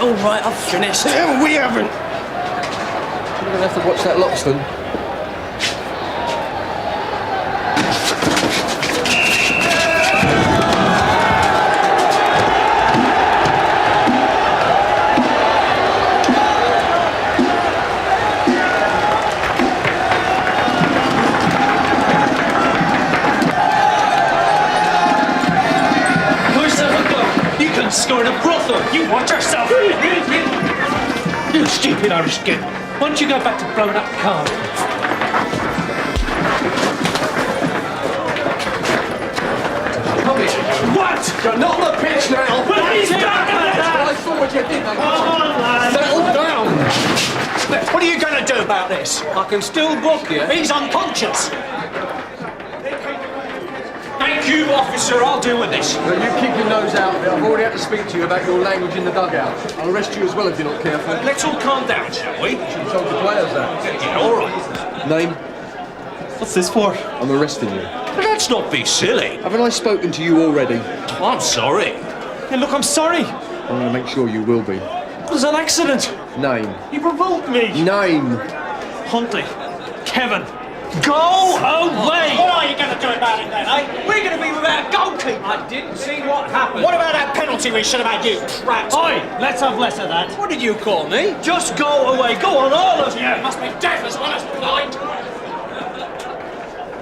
all right, I've finished. Yeah, we haven't. We're going to have to watch that Loxton. Score in a brothel. You watch yourself. You stupid Irish git. Why don't you go back to blowing up Carver? What? You're not on the pitch now. But he's back at that. I saw what you did. Come on, lad. Settle down. What are you going to do about this? I can still book you. He's unconscious. Thank you, officer. I'll deal with this. Well, you keep your nose out of it. I've already had to speak to you about your language in the dugout. I'll arrest you as well if you're not careful. Let's all calm down, shall we? You told the players that. Yeah, all right. Name? What's this for? I'm arresting you. But let's not be silly. Haven't I spoken to you already? I'm sorry. Hey, look, I'm sorry. I'm going to make sure you will be. It was an accident. Name? You provoked me. Name? Huntley. Kevin. Go away! What are you going to do about it then, eh? We're going to be without a goalkeeper. I didn't see what happened. What about that penalty we should have had, you twat? Oi, let's have less of that. What did you call me? Just go away. Go on, all of you. Must be deaf as well as blind.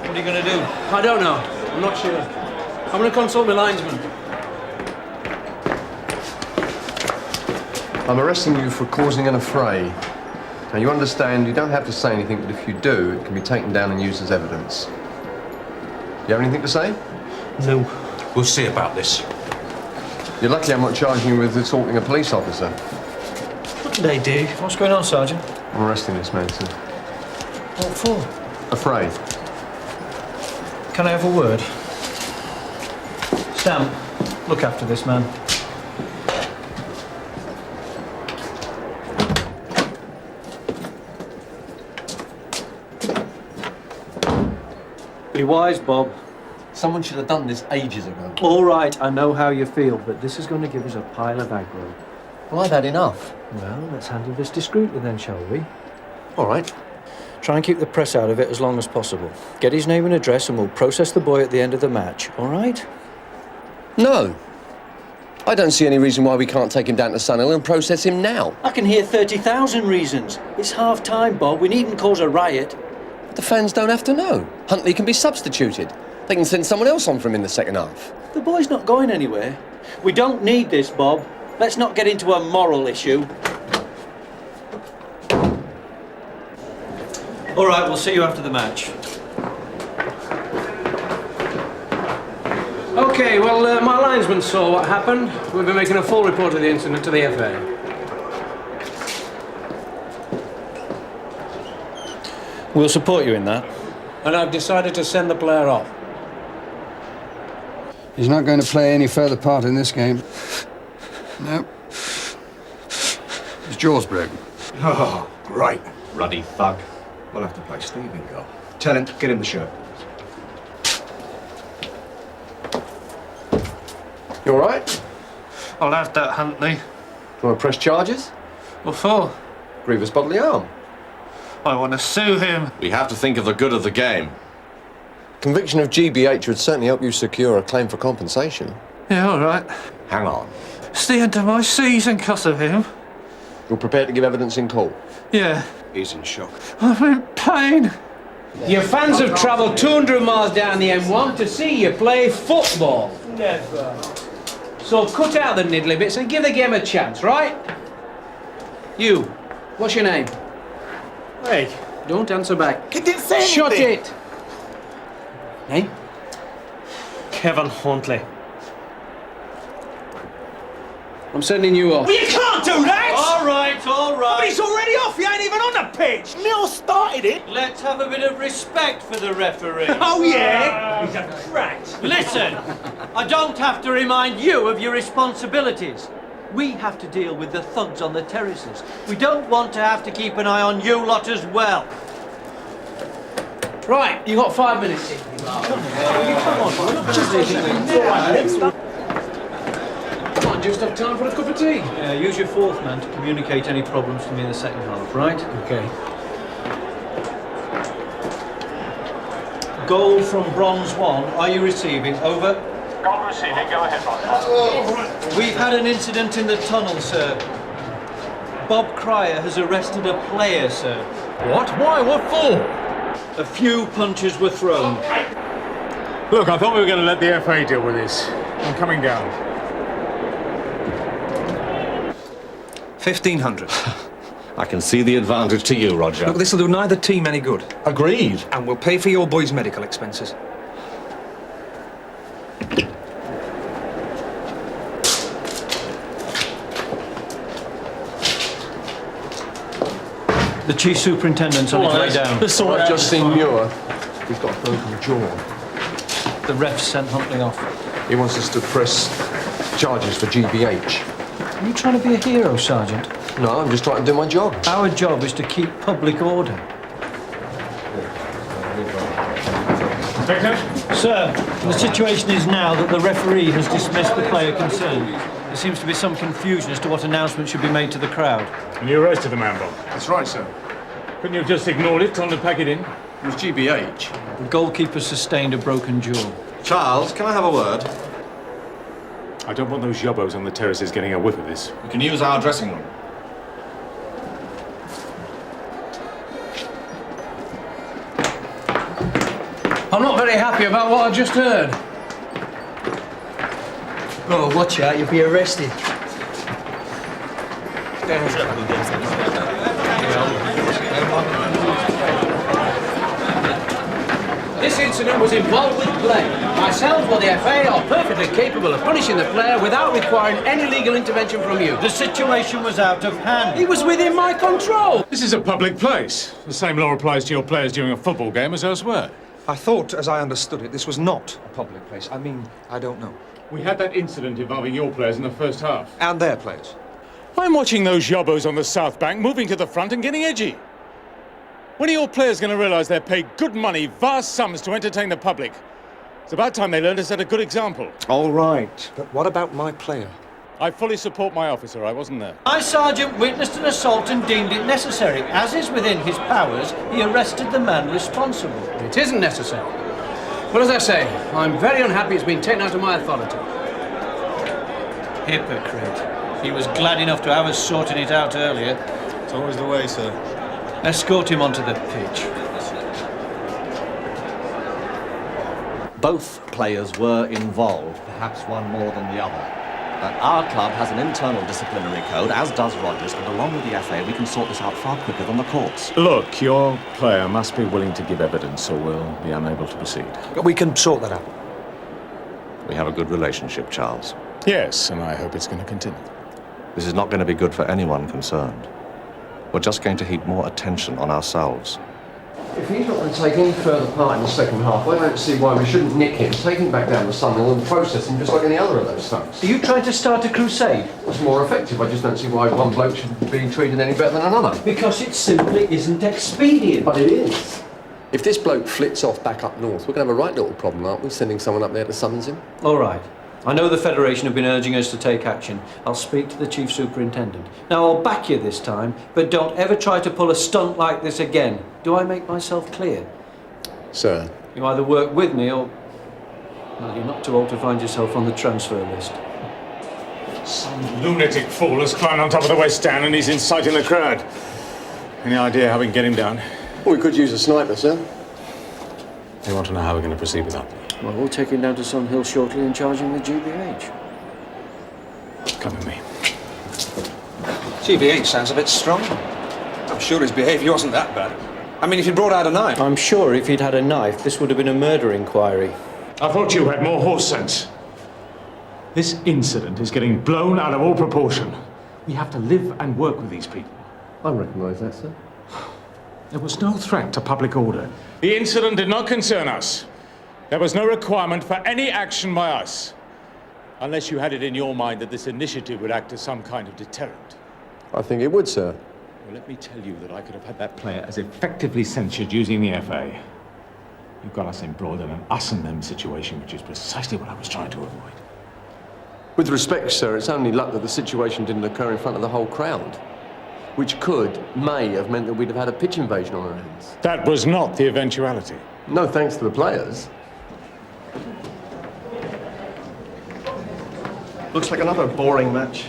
What are you going to do? I don't know. I'm not sure. I'm going to consult my linesman. I'm arresting you for causing an affray. Now, you understand you don't have to say anything, but if you do, it can be taken down and used as evidence. You have anything to say? No. We'll see about this. You're lucky I'm not charging you with assaulting a police officer. What did they do? What's going on, Sergeant? I'm arresting this man, sir. What for? Affray. Can I have a word? Stamp, look after this man. Be wise, Bob. Someone should have done this ages ago. All right, I know how you feel, but this is going to give us a pile of aggro. Well, I've had enough. Well, let's handle this discreetly then, shall we? All right. Try and keep the press out of it as long as possible. Get his name and address and we'll process the boy at the end of the match, all right? No. I don't see any reason why we can't take him down to Sunhill and process him now. I can hear 30,000 reasons. It's half-time, Bob. We needn't cause a riot. But the fans don't have to know. Huntley can be substituted. They can send someone else on for him in the second half. The boy's not going anywhere. We don't need this, Bob. Let's not get into a moral issue. All right, we'll see you after the match. OK, well, my linesman saw what happened. We'll be making a full report of the incident to the FA. We'll support you in that. And I've decided to send the player off. He's not going to play any further part in this game. No. His jaw's broken. Oh, great. Ruddy thug. We'll have to play Steve in goal. Tell him, get him the shirt. You all right? I'll have that, Huntley. You want to press charges? What for? Grievous bodily harm. I want to sue him. We have to think of the good of the game. Conviction of GBH would certainly help you secure a claim for compensation. Yeah, all right. Hang on. It's the end of my season because of him. You're prepared to give evidence in court? Yeah. He's in shock. I'm in pain. Your fans have travelled 200 miles down the M1 to see you play football. Never. So cut out the niddly bits and give the game a chance, right? You, what's your name? Hey. Don't answer back. He didn't say anything. Shut it! Name? Kevin Huntley. I'm sending you off. Well, you can't do that! All right, all But right. he's already off. He ain't even on the pitch. Neil started it. Let's have a bit of respect for the referee. Oh, yeah? He's a brat. Listen, I don't have to remind you of your responsibilities. We have to deal with the thugs on the terraces. We don't want to have to keep an eye on you lot as well. Right, you got 5 minutes. Come on, we're not just just have time for a cup of tea. Use your fourth man to communicate any problems to me in the second half, right? Okay. Goal from Bronze 1. Are you receiving? Over. Goal receiving. Go ahead, Roger. We've had an incident in the tunnel, sir. Bob Cryer has arrested a player, sir. What? Why? What for? A few punches were thrown. Look, I thought we were going to let the FA deal with this. I'm coming down. 1,500. I can see the advantage to you, Roger. Look, this'll do neither team any good. Agreed. And we'll pay for your boys' medical expenses. The chief superintendent's on his way down. I've just seen Muir. He's got a broken jaw. The ref's sent Huntley off. He wants us to press charges for GBH. Are you trying to be a hero, Sergeant? No, I'm just trying to do my job. Our job is to keep public order. Inspector? Sir, the situation is now that the referee has dismissed the player concerned. There seems to be some confusion as to what announcement should be made to the crowd. And you arrested the man, Bob? That's right, sir. Couldn't you have just ignored it, told him to pack it in? It was GBH. The goalkeeper sustained a broken jaw. Charles, can I have a word? I don't want those yobbos on the terraces getting a whiff of this. You can use our dressing room. I'm not very happy about what I just heard. Oh, watch out, you'll be arrested. This incident was involved with play. Myself or the FA are perfectly capable of punishing the player without requiring any legal intervention from you. The situation was out of hand. It was within my control. This is a public place. The same law applies to your players during a football game as elsewhere. I thought, as I understood it, this was not a public place. I mean, I don't know. We had that incident involving your players in the first half. And their players. I'm watching those yobbos on the South Bank moving to the front and getting edgy. When are your players going to realise they're paid good money, vast sums to entertain the public? It's about time they learned to set a good example. All right. But what about my player? I fully support my officer. I wasn't there. My sergeant witnessed an assault and deemed it necessary. As is within his powers, he arrested the man responsible. It isn't necessary. But as I say, I'm very unhappy it's been taken out of my authority. Hypocrite. He was glad enough to have us sorting it out earlier. It's always the way, sir. Escort him onto the pitch. Both players were involved, perhaps one more than the other. Our club has an internal disciplinary code, as does Rogers, and along with the FA, we can sort this out far quicker than the courts. Look, your player must be willing to give evidence or we'll be unable to proceed. We can sort that out. We have a good relationship, Charles. Yes, and I hope it's going to continue. This is not going to be good for anyone concerned. We're just going to heap more attention on ourselves. If he's not going to take any further part in the second half, I don't see why we shouldn't nick him, take him back down to Sunderland and process him just like any other of those thugs. Are you trying to start a crusade? It's more effective. I just don't see why one bloke should be treated any better than another. Because it simply isn't expedient. But it is. If this bloke flits off back up north, we're going to have a right little problem, aren't we, sending someone up there to summons him? All right. I know the Federation have been urging us to take action. I'll speak to the Chief Superintendent. Now, I'll back you this time, but don't ever try to pull a stunt like this again. Do I make myself clear? Sir. You either work with me or... well, you're not too old to find yourself on the transfer list. Some lunatic fool has climbed on top of the West Stand and he's inciting the crowd. Any idea how we can get him down? Well, we could use a sniper, sir. They want to know how we're going to proceed with that. Well, we'll take him down to Sun Hill shortly and charge him with GBH. Come with me. GBH sounds a bit strong. I'm sure his behaviour wasn't that bad. I mean, if he'd brought out a knife... I'm sure if he'd had a knife, this would have been a murder inquiry. I thought you had more horse sense. This incident is getting blown out of all proportion. We have to live and work with these people. I recognise that, sir. There was no threat to public order. The incident did not concern us. There was no requirement for any action by us, unless you had it in your mind that this initiative would act as some kind of deterrent. I think it would, sir. Well, let me tell you that I could have had that player as effectively censured using the FA. You've got us embroiled in an us and them situation, which is precisely what I was trying to avoid. With respect, sir, it's only luck that the situation didn't occur in front of the whole crowd, which may have meant that we'd have had a pitch invasion on our hands. That was not the eventuality. No thanks to the players. Looks like another boring match.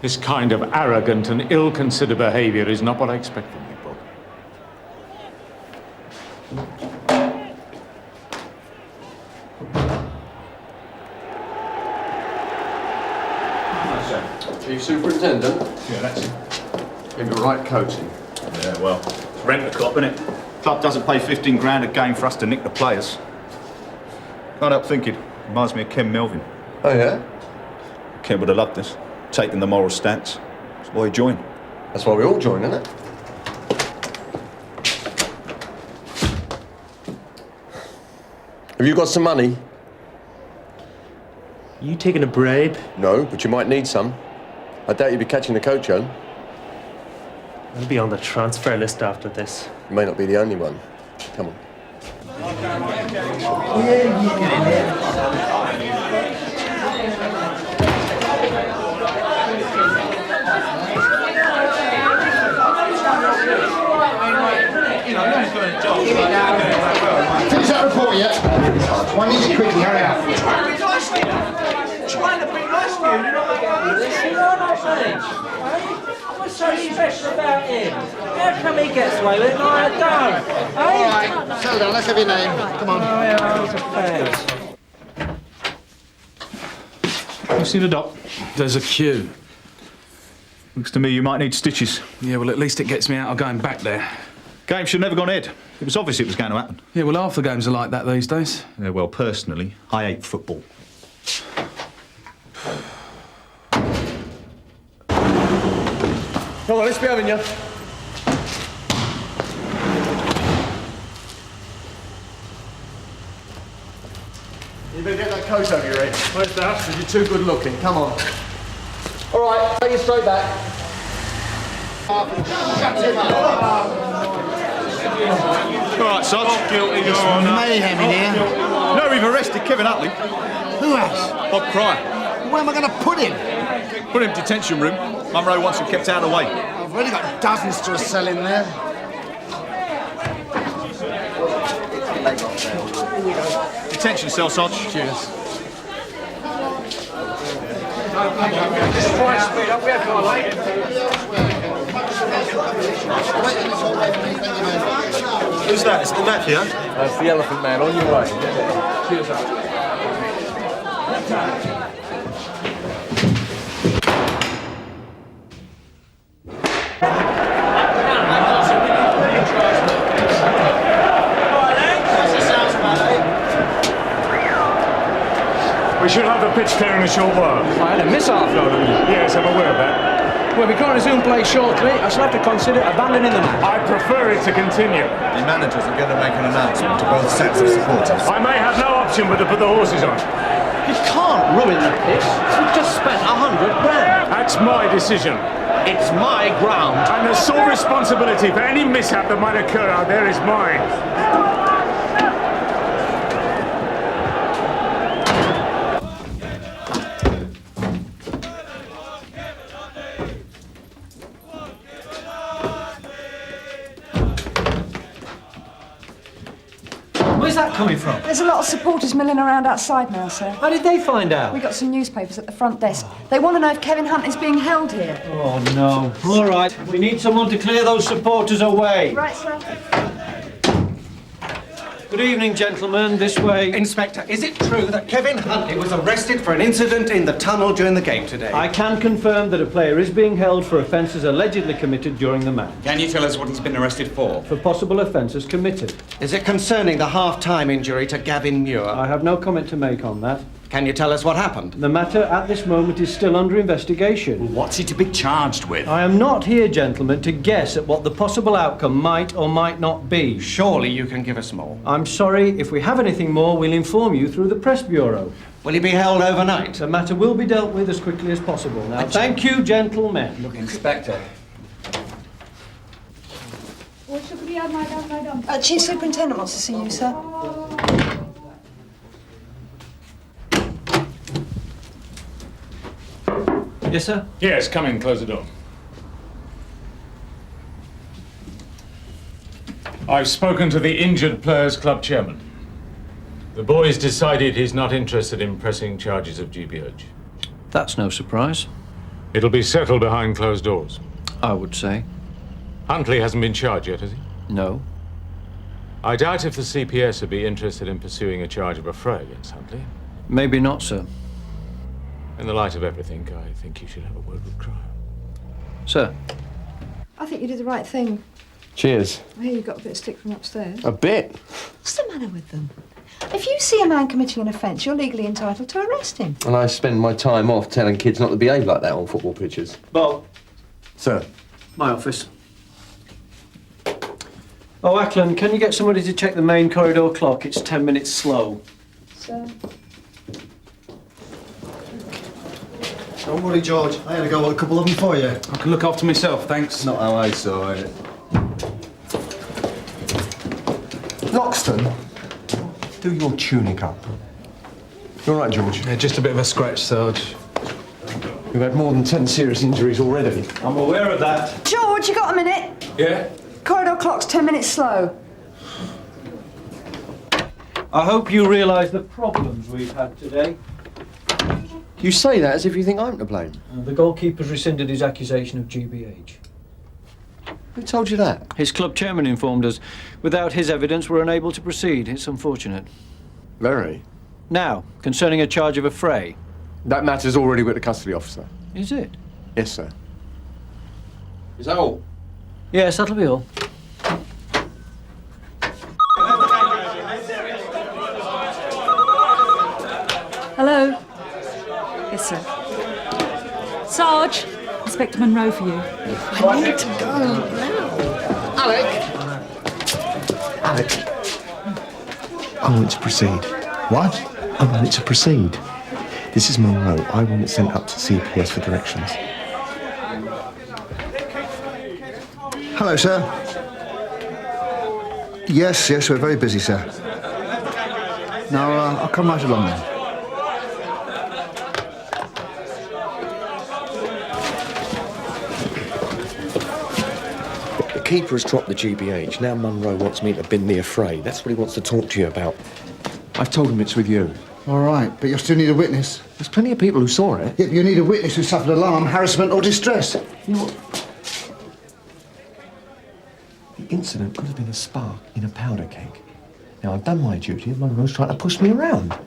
This kind of arrogant and ill-considered behaviour is not what I expect from you, Bob. Chief Superintendent? Yeah, that's it. Give the right coaching. Yeah, well, it's rent a cop, innit? Club doesn't pay 15 grand a game for us to nick the players. Can't help thinking. Reminds me of Ken Melvin. Oh, yeah? Ken would have loved this. Taking the moral stance. That's why he joined. That's why we all join, isn't it? Have you got some money? You taking a bribe? No, but you might need some. I doubt you'll be catching the coach home. I'll be on the transfer list after this. You may not be the only one. Come on. Finish that report yet? One needs it quickly, hurry up. Trying to be nice to you, you're not saying. What's so special about him? How come he gets away with it and I don't? All right, settle down, let's have your name. Come on. You seen the doc? There's a queue. Looks to me you might need stitches. Yeah, well, at least it gets me out of going back there. Game should have never gone ahead. It was obvious it was going to happen. Yeah, well, half the games are like that these days. Yeah, well, personally, I hate football. Come on, let's be having you. You better get that coat over your head. Where's that? Because you're too good looking. Come on. All right, take it straight back. All right, Sarge. Guilty. Mayhem in here. No, we've arrested Kevin Utley. Who has? Bob Cryer. Where am I going to put him? Put him in detention room. Munro wants him kept out of the way. I've already got dozens to a cell in there. Detention cell, Sarge. Cheers. Who's that? It's the map, yeah? That's the Elephant Man, on your way. Cheers, We should have the pitch clear in a short while. I had a miss half though, didn't you? Yes, I'm aware of that. Well, we can't resume play shortly. I shall have to consider abandoning the match. I prefer it to continue. The managers are going to make an announcement to both sets of supporters. I may have no option but to put the horses on. You can't ruin the pitch. We've just spent 100 grand. That's my decision. It's my ground. And the sole responsibility for any mishap that might occur out there is mine. Where's that coming from? There's a lot of supporters milling around outside now, sir. How did they find out? We got some newspapers at the front desk. They want to know if Kevin Hunt is being held here. Oh, no. All right, we need someone to clear those supporters away. Right, sir. Good evening, gentlemen. This way. Inspector, is it true that Kevin Huntley was arrested for an incident in the tunnel during the game today? I can confirm that a player is being held for offences allegedly committed during the match. Can you tell us what he's been arrested for? For possible offences committed. Is it concerning the half-time injury to Gavin Muir? I have no comment to make on that. Can you tell us what happened? The matter at this moment is still under investigation. What's he to be charged with? I am not here, gentlemen, to guess at what the possible outcome might or might not be. Surely you can give us more. I'm sorry, if we have anything more, we'll inform you through the Press Bureau. Will he be held overnight? The matter will be dealt with as quickly as possible. Now, thank you, gentlemen. Look, Inspector. What should we Chief Superintendent wants to see you, sir. Yes, sir? Yes, come in, close the door. I've spoken to the injured players' club chairman. The boy's decided he's not interested in pressing charges of GBH. That's no surprise. It'll be settled behind closed doors. I would say. Huntley hasn't been charged yet, has he? No. I doubt if the CPS would be interested in pursuing a charge of affray against Huntley. Maybe not, sir. In the light of everything, I think you should have a word with Carver. Sir? I think you did the right thing. Cheers. I hear you got a bit of stick from upstairs. A bit? What's the matter with them? If you see a man committing an offence, you're legally entitled to arrest him. And I spend my time off telling kids not to behave like that on football pitches. Bob. Sir. My office. Oh, Ackland, can you get somebody to check the main corridor clock? It's 10 minutes slow. Sir. Don't worry, George. I had to go with a couple of them for you. I can look after myself, thanks. Not how I saw it. Loxton, do your tunic up. You all right, George? Yeah, just a bit of a scratch, Sarge. You've had more than 10 serious injuries already. I'm aware of that. George, you got a minute? Yeah? Corridor clock's 10 minutes slow. I hope you realise the problems we've had today. You say that as if you think I'm to blame. The goalkeeper's rescinded his accusation of GBH. Who told you that? His club chairman informed us. Without his evidence, we're unable to proceed. It's unfortunate. Very. Now, concerning a charge of affray. That matter's already with the custody officer. Is it? Yes, sir. Is that all? Yes, that'll be all. Hello? Yes, sir. Sarge, Inspector Monroe for you. I need to go now. Alec, I want to proceed. What? I want it to proceed. This is Monroe. I want it sent up to CPS for directions. Hello, sir. Yes, we're very busy, sir. Now, I'll come right along then. The keeper has dropped the GBH. Now Monroe wants me to bin the affray. That's what he wants to talk to you about. I've told him it's with you. All right, but you'll still need a witness. There's plenty of people who saw it. Yeah, but you need a witness who suffered alarm, harassment or distress. You know what? The incident could have been a spark in a powder keg. Now, I've done my duty and Monroe's trying to push me around.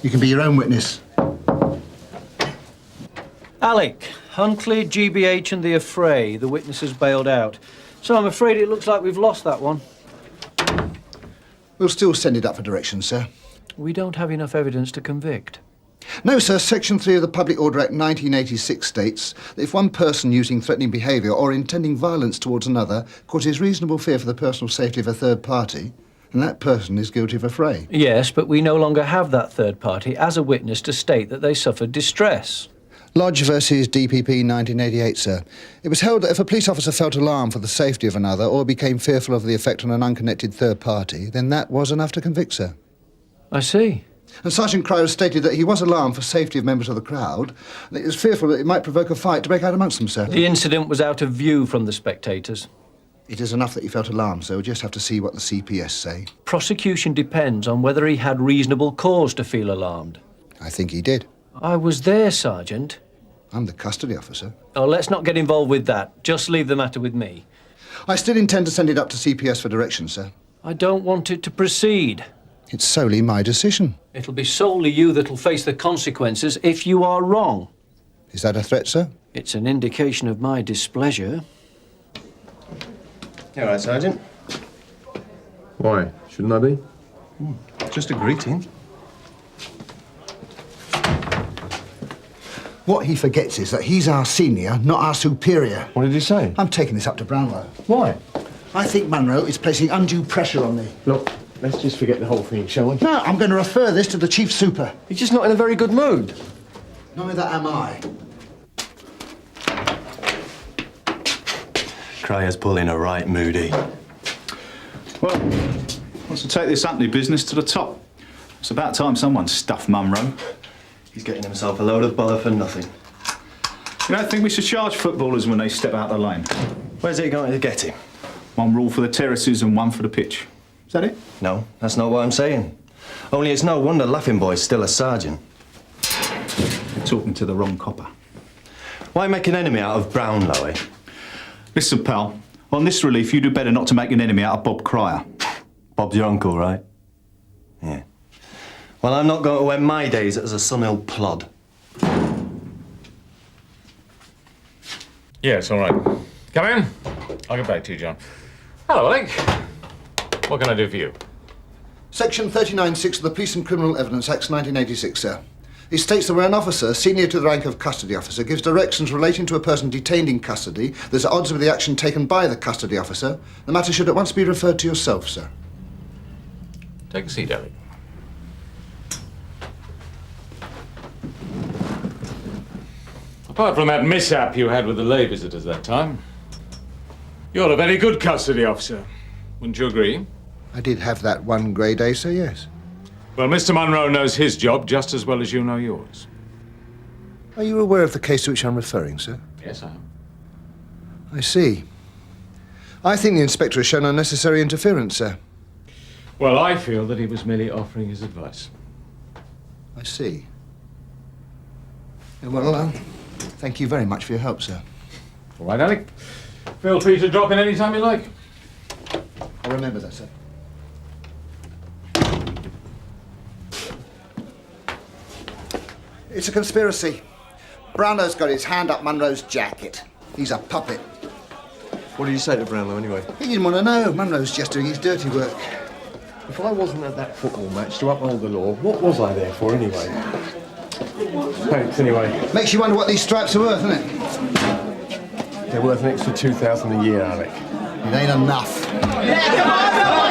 You can be your own witness. Alec, Huntley, GBH and the affray. The witnesses bailed out. So I'm afraid it looks like we've lost that one. We'll still send it up for directions, sir. We don't have enough evidence to convict. No, sir. Section 3 of the Public Order Act 1986 states that if one person using threatening behaviour or intending violence towards another causes reasonable fear for the personal safety of a third party, then that person is guilty of affray. Yes, but we no longer have that third party as a witness to state that they suffered distress. Lodge versus DPP 1988, sir. It was held that if a police officer felt alarm for the safety of another or became fearful of the effect on an unconnected third party, then that was enough to convict, sir. I see. And Sergeant Crowe stated that he was alarmed for safety of members of the crowd, and he was fearful that it might provoke a fight to break out amongst them, sir. The incident was out of view from the spectators. It is enough that he felt alarmed, so we'll just have to see what the CPS say. Prosecution depends on whether he had reasonable cause to feel alarmed. I think he did. I was there, Sergeant. I'm the custody officer. Oh, let's not get involved with that. Just leave the matter with me. I still intend to send it up to CPS for direction, sir. I don't want it to proceed. It's solely my decision. It'll be solely you that'll face the consequences if you are wrong. Is that a threat, sir? It's an indication of my displeasure. You all right, Sergeant? Why? Shouldn't I be? Just a greeting. What he forgets is that he's our senior, not our superior. What did he say? I'm taking this up to Brownlow. Why? I think Monroe is placing undue pressure on me. Look, let's just forget the whole thing, shall we? No, I'm going to refer this to the Chief Super. He's just not in a very good mood. Neither am I. Crayer's pulling a right moody. Well, wants to take this Anthony business to the top. It's about time someone stuffed Munro. He's getting himself a load of bother for nothing. You don't think we should charge footballers when they step out the lane? Where's he going to get him? One rule for the terraces and one for the pitch. Is that it? No, that's not what I'm saying. Only it's no wonder Laughing Boy's still a sergeant. You're talking to the wrong copper. Why make an enemy out of Brownlow, eh? Listen, pal, on this relief, you do better not to make an enemy out of Bob Cryer. Bob's your uncle, right? Yeah. Well, I'm not going to end my days as a Sunhill plod. Yes, all right. Come in. I'll get back to you, John. Hello, Alec. What can I do for you? Section 39(6) of the Police and Criminal Evidence Act 1986, sir. It states that where an officer, senior to the rank of custody officer, gives directions relating to a person detained in custody that's at odds with the action taken by the custody officer, the matter should at once be referred to yourself, sir. Take a seat, Alec. Apart from that mishap you had with the lay visitors that time, you're a very good custody officer. Wouldn't you agree? I did have that one grey day, sir, yes. Well, Mr. Munro knows his job just as well as you know yours. Are you aware of the case to which I'm referring, sir? Yes, I am. I see. I think the inspector has shown unnecessary interference, sir. Well, I feel that he was merely offering his advice. I see. Well, thank you very much for your help, sir. All right, Alec. Feel free to drop in any time you like. I'll remember that, sir. It's a conspiracy. Brownlow's got his hand up Munro's jacket. He's a puppet. What did you say to Brownlow, anyway? He didn't want to know. Munro's just doing his dirty work. If I wasn't at that football match to uphold the law, what was I there for, anyway? Thanks, anyway. Makes you wonder what these stripes are worth, doesn't it? They're worth an extra $2,000 a year, Alec. It ain't enough. Yeah, come on,